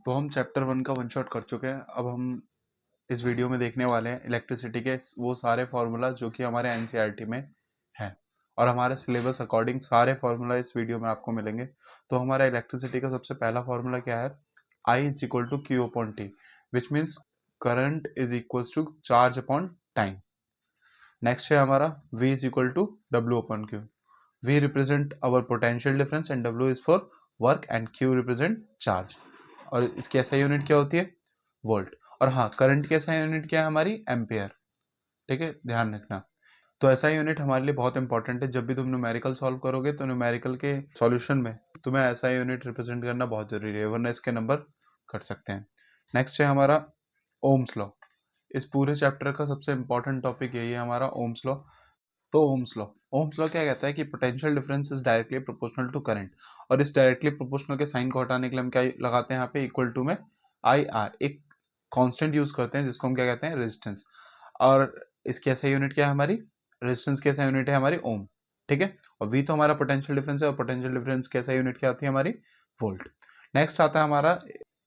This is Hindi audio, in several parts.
तो हम चैप्टर 1 का वन शॉट कर चुके हैं। अब हम इस वीडियो में देखने वाले हैं इलेक्ट्रिसिटी के वो सारे फार्मूला जो कि हमारे एनसीईआरटी में हैं, और हमारे सिलेबस अकॉर्डिंग सारे फार्मूला इस वीडियो में आपको मिलेंगे। तो हमारा इलेक्ट्रिसिटी का सबसे पहला फार्मूला क्या है? I is equal to Q upon t, which means current is equal to charge upon time. Next है हमारा V is equal to W upon Q. V represent our potential difference and W is for work and Q represent charge. और इसकी ऐसा यूनिट क्या होती है? वोल्ट। और हाँ, करंट की ऐसा यूनिट क्या है हमारी? एम्पियर। ठीक है, ध्यान रखना। तो ऐसा यूनिट हमारे लिए बहुत इंपॉर्टेंट है। जब भी तुम न्यूमेरिकल सॉल्व करोगे तो न्यूमेरिकल के सॉल्यूशन में तुम्हें ऐसा यूनिट रिप्रेजेंट करना बहुत जरूरी है, वरना इसके नंबर कट सकते हैं। नेक्स्ट है हमारा ओम्स लॉ। इस पूरे चैप्टर का सबसे इंपॉर्टेंट टॉपिक यही है हमारा, ओम्स लॉ। तो ओम्स लॉ क्या कहता है कि potential difference is directly proportional to current. और इस डायरेक्टली प्रोपोर्शनल के साइन को हटाने के लिए हम क्या लगाते हैं यहाँ पे? इक्वल टू में आई आर, एक कांस्टेंट यूज करते हैं जिसको हम क्या कहते हैं? रेजिस्टेंस। और इसकी ऐसा यूनिट क्या है हमारी? रेजिस्टेंस की ऐसा यूनिट है हमारी ओम। ठीक है, और वी तो हमारा पोटेंशियल डिफरेंस है, और पोटेंशियल डिफरेंस की ऐसा यूनिट क्या आती है हमारी? वोल्ट। नेक्स्ट आता है हमारा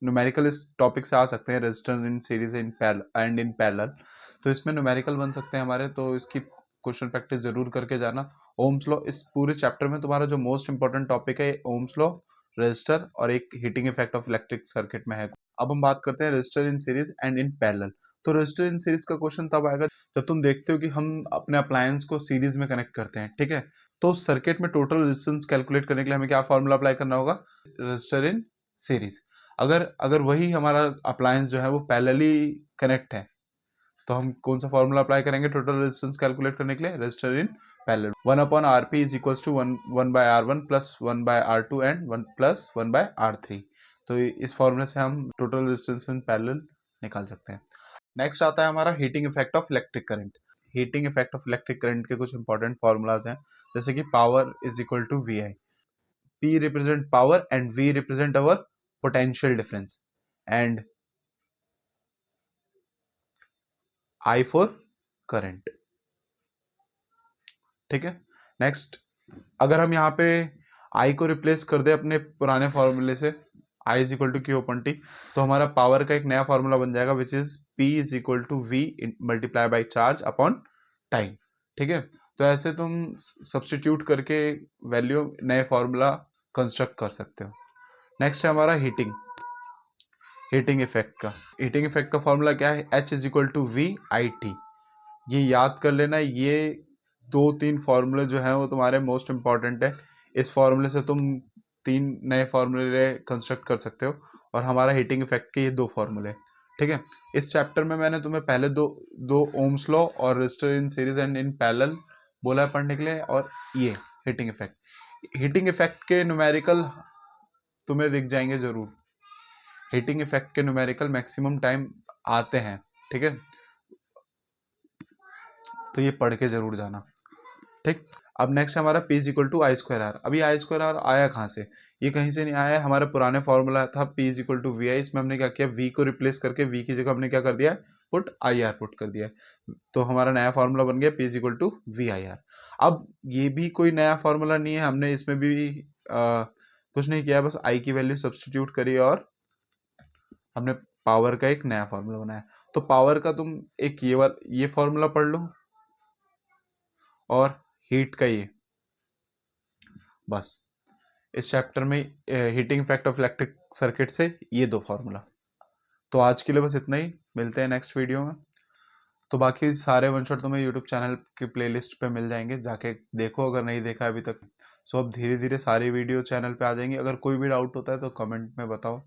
न्यूमेरिकल। इस टॉपिक से आ सकते हैं resistance in series in and in parallel. तो इसमें न्यूमेरिकल बन सकते हैं हमारे, तो इसकी क्वेश्चन प्रैक्टिस जरूर करके जाना। ओम्स लॉ इस पूरे चैप्टर में तुम्हारा जो मोस्ट इंपॉर्टेंट टॉपिक है ओम्स लॉ, रेजिस्टर और एक heating effect of electric circuit में है। अब हम बात करते हैं resistor in series and in parallel. तो रेजिस्टर इन सीरीज का क्वेश्चन तब आएगा जब तुम देखते हो कि हम अपने अप्लायंस को सीरीज में कनेक्ट करते हैं। ठीक है, तो सर्किट में टोटल रेजिस्टेंस कैलकुलेट करने के लिए हमें क्या फॉर्मूला अप्लाई करना होगा? Resistor in series. अगर अगर वही हमारा अप्लायंस जो है वो पैरेलली कनेक्ट है, तो हम कौन सा फॉर्मूला अप्लाई करेंगे टोटल रेजिस्टेंस कैलकुलेट करने के लिए? Resistor in parallel. 1 upon R P is equal to 1 by R one plus 1 by R two and 1 plus 1 by R three. तो इस फॉर्मूले से हम टोटल रेजिस्टेंस इन पैरेलल निकाल सकते हैं। नेक्स्ट आता है हमारा heating effect of electric current. Heating effect of electric current के कुछ इंपॉर्टेंट फॉर्मूलाज हैं, जैसे कि power is equal to V I. P represent power and V represent our potential difference, and I for current. ठीक है, नेक्स्ट अगर हम यहाँ पे आई को रिप्लेस कर दे अपने पुराने फॉर्मूले से, I is equal to Q upon T, तो हमारा पावर का एक नया फॉर्मूला बन जाएगा which is P is equal to V multiply by charge upon time. ठीक है, तो ऐसे तुम सब्सटीट्यूट करके वैल्यू नए फॉर्मूला कंस्ट्रक्ट कर सकते हो। नेक्स्ट है हमारा हीटिंग इफेक्ट का। हीटिंग इफेक्ट का फॉर्मूला क्या है? H is equal to V I t. ये याद कर लेना, ये 2-3 फॉर्मूले जो हैं वो तुम्हारे मोस्ट इंपॉर्टेंट है। इस फॉर्मूले से तुम 3 नए फॉर्मूले कंस्ट्रक्ट कर सकते हो, और हमारा हीटिंग इफेक्ट के ये 2 फॉर्मूले। ठीक है, इस चैप्टर में मैंने तुम्हें पहले दो ओम्स लॉ और resistor in series and in parallel बोला है पढ़ने के लिए, और ये हीटिंग इफेक्ट के न्यूमेरिकल तुम्हें दिख जाएंगे जरूर। हीटिंग इफेक्ट के न्यूमेरिकल मैक्सिमम टाइम आते हैं। ठीक है, तो ये पढ़ के जरूर जाना। ठीक, अब नेक्स्ट हमारा P is equal to I square R. अभी आई स्क्वायर आर आया कहाँ से? ये कहीं से नहीं आया है, हमारा पुराने फॉर्मूला था P is equal to V I. इसमें हमने क्या किया? V को रिप्लेस करके V की जगह हमने क्या कर दिया है? पुट आई आर पुट कर दिया है। तो हमारा नया फॉर्मूला बन गया P is equal to V I R. अब ये भी कोई नया फॉर्मूला नहीं है, हमने इसमें भी कुछ नहीं किया, बस आई की वैल्यू सब्सटीट्यूट करी और हमने पावर का एक नया फॉर्मूला बनाया। तो पावर का तुम एक ये फॉर्मूला पढ़ लो, और हीट का ये, बस इस चैप्टर में heating effect of electric circuit से ये 2 फॉर्मूला। तो आज के लिए बस इतना ही, मिलते हैं नेक्स्ट वीडियो में। तो बाकी सारे वन शॉट तुम्हें यूट्यूब चैनल की प्लेलिस्ट पे मिल जाएंगे, जाके देखो अगर नहीं देखा अभी तक। सो अब धीरे धीरे सारी वीडियो चैनल पे आ जाएंगी। अगर कोई भी डाउट होता है तो कमेंट में बताओ।